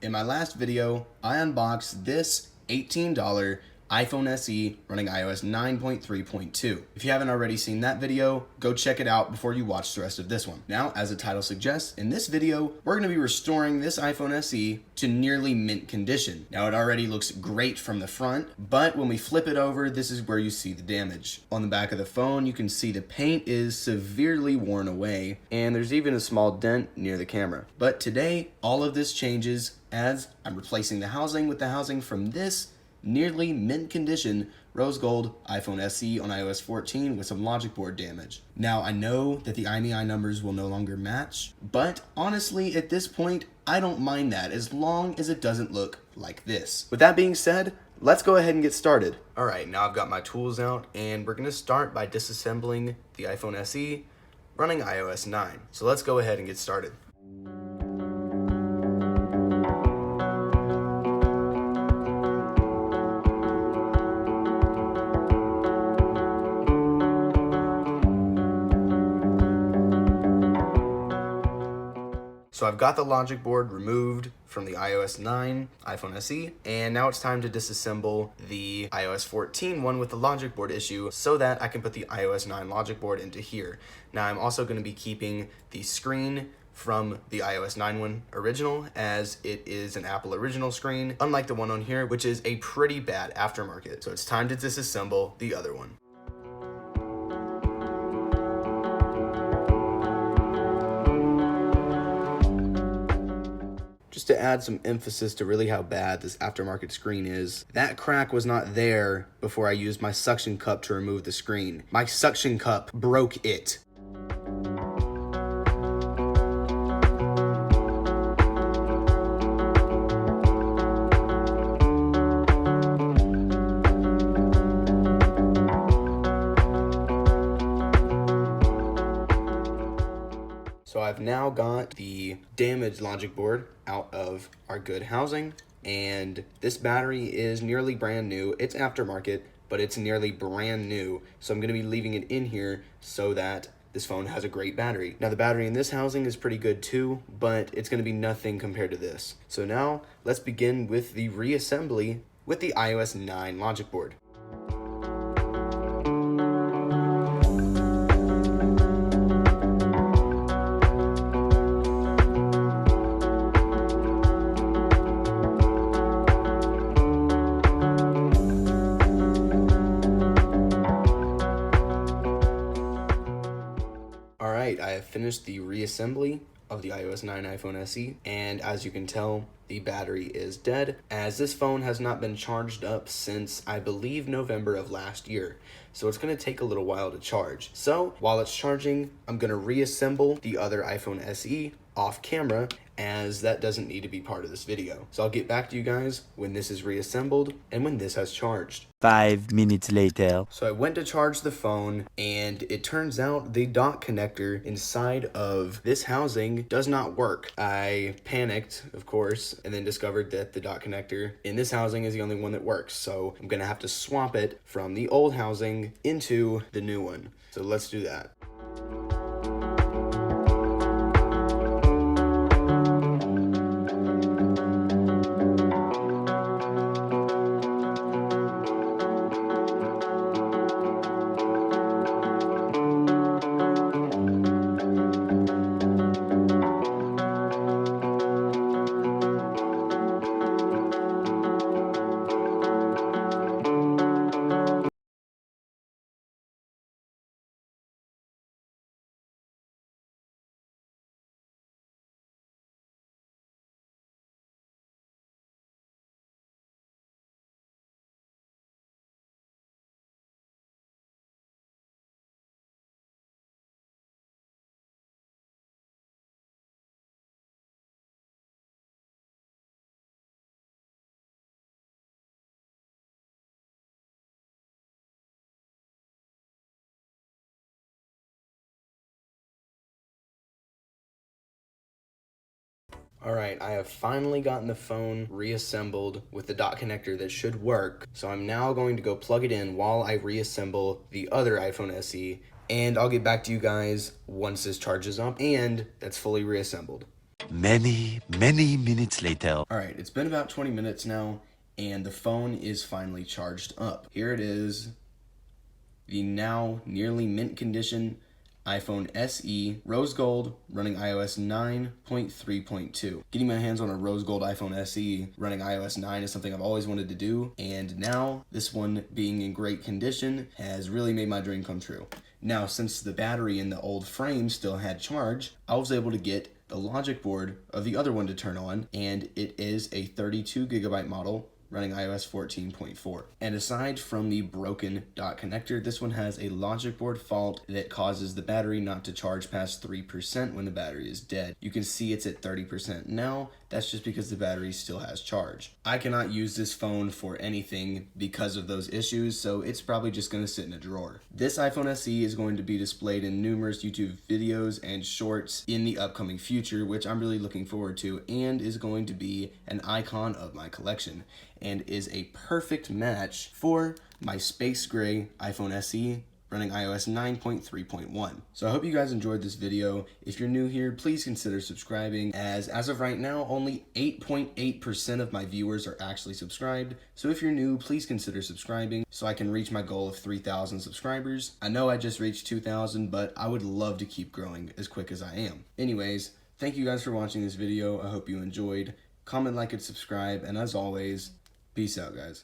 In my last video, I unboxed this $18 iPhone SE running iOS 9.3.2. If you haven't already seen that video, go check it out before you watch the rest of this one. Now, as the title suggests, in this video, we're going to be restoring this iPhone SE to nearly mint condition. Now, it already looks great from the front, but when we flip it over, this is where you see the damage. On the back of the phone, you can see the paint is severely worn away, and there's even a small dent near the camera. But today, all of this changes as I'm replacing the housing with the housing from this nearly mint condition rose gold iPhone SE on iOS 14 with some logic board damage. Now, I know that the IMEI numbers will no longer match, but honestly, at this point, I don't mind that as long as it doesn't look like this. With that being said, let's go ahead and get started. All right, now I've got my tools out, and we're gonna start by disassembling the iPhone SE running iOS 9. So let's go ahead and get started. So I've got the logic board removed from the iOS 9 iPhone SE, and now it's time to disassemble the iOS 14 one with the logic board issue so that I can put the iOS 9 logic board into here. Now I'm also going to be keeping the screen from the iOS 9 one original, as it is an Apple original screen, unlike the one on here, which is a pretty bad aftermarket. So it's time to disassemble the other one. Just to add some emphasis to really how bad this aftermarket screen is, that crack was not there before I used my suction cup to remove the screen. My suction cup broke it. So I've now got the damaged logic board out of our good housing, and this battery is nearly brand new. It's aftermarket, but it's nearly brand new. So I'm gonna be leaving it in here so that this phone has a great battery. Now the battery in this housing is pretty good too, but it's gonna be nothing compared to this. So now let's begin with the reassembly with the iOS 9 logic board. I have finished the reassembly of the iOS 9 iPhone SE, and as you can tell, the battery is dead, as this phone has not been charged up since, I believe, November of last year. So it's going to take a little while to charge. So while it's charging, I'm going to reassemble the other iPhone SE off camera, as that doesn't need to be part of this video. So I'll get back to you guys when this is reassembled and when this has charged. 5 minutes later. So I went to charge the phone, and it turns out the dock connector inside of this housing does not work. I panicked, of course, and then discovered that the dock connector in this housing is the only one that works. So I'm gonna have to swap it from the old housing into the new one. So let's do that. All right, I have finally gotten the phone reassembled with the dot connector that should work. So I'm now going to go plug it in while I reassemble the other iPhone SE, and I'll get back to you guys once this charges up and that's fully reassembled. Many minutes later. Alright, it's been about 20 minutes now, and the phone is finally charged up. Here it is, the now nearly mint condition iPhone SE rose gold running iOS 9.3.2. Getting my hands on a rose gold iPhone SE running iOS 9 is something I've always wanted to do, and now this one being in great condition has really made my dream come true. Now, since the battery in the old frame still had charge, I was able to get the logic board of the other one to turn on, and it is a 32 gigabyte model running iOS 14.4. And aside from the broken dot connector, this one has a logic board fault that causes the battery not to charge past 3% when the battery is dead. You can see it's at 30% now. That's just because the battery still has charge. I cannot use this phone for anything because of those issues, so it's probably just going to sit in a drawer. This iPhone SE is going to be displayed in numerous YouTube videos and shorts in the upcoming future, which I'm really looking forward to, and is going to be an icon of my collection, and is a perfect match for my space gray iPhone SE running iOS 9.3.1. So I hope you guys enjoyed this video. If you're new here, please consider subscribing, as of right now, only 8.8% of my viewers are actually subscribed. So if you're new, please consider subscribing so I can reach my goal of 3,000 subscribers. I know I just reached 2,000, but I would love to keep growing as quick as I am. Anyways, thank you guys for watching this video. I hope you enjoyed. Comment, like, and subscribe, and as always, peace out, guys.